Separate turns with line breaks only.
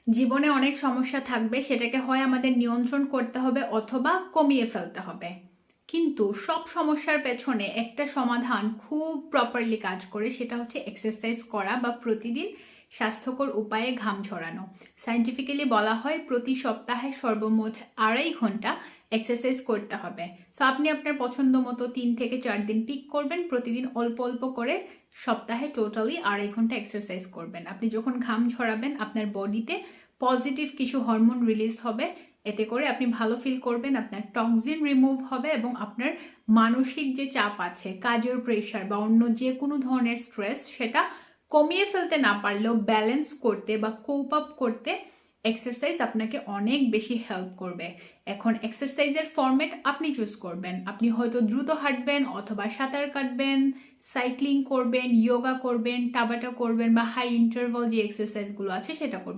জীবনে অনেক সমস্যা থাকবে, সেটাকে হয় আমাদের নিয়ন্ত্রণ করতে হবে অথবা কমিয়ে ফেলতে হবে। কিন্তু সব সমস্যার পেছনে একটা সমাধান খুব প্রপারলি কাজ করে, সেটা হচ্ছে এক্সারসাইজ করা বা প্রতিদিন স্বাস্থ্যকর উপায়ে ঘাম ঝরানো। সায়েন্টিফিক্যালি বলা হয় প্রতি সপ্তাহে সর্বমোট 2.5 ঘন্টা এক্সারসাইজ করতে হবে। সো আপনি আপনার পছন্দ মতো 3 থেকে 4 দিন পিক করবেন, প্রতিদিন অল্প অল্প করে সপ্তাহে টোটালি 2.5 ঘন্টা এক্সারসাইজ করবেন। আপনি যখন ঘাম ঝরাবেন আপনার বডিতে পজিটিভ কিছু হরমোন রিলিজ হবে, এতে করে আপনি ভালো ফিল করবেন, আপনার টক্সিন রিমুভ হবে এবং আপনার মানসিক যে চাপ আছে, কাজের প্রেশার বা অন্য যে কোনো ধরনের স্ট্রেস, সেটা কমিয়ে ফেলতে না পারলেও ব্যালেন্স করতে বা কোপ আপ করতে এক্সারসাইজ আপনাকে অনেক বেশি হেল্প করবে। এখন এক্সারসাইজের ফরম্যাট আপনি চুজ করবেন। আপনি হয়তো দ্রুত হাঁটবেন অথবা সাঁতার কাটবেন, সাইক্লিং করবেন, যোগা করবেন, টাবাটা করবেন বা হাই ইন্টারভাল যে এক্সারসাইজগুলো আছে সেটা করবেন।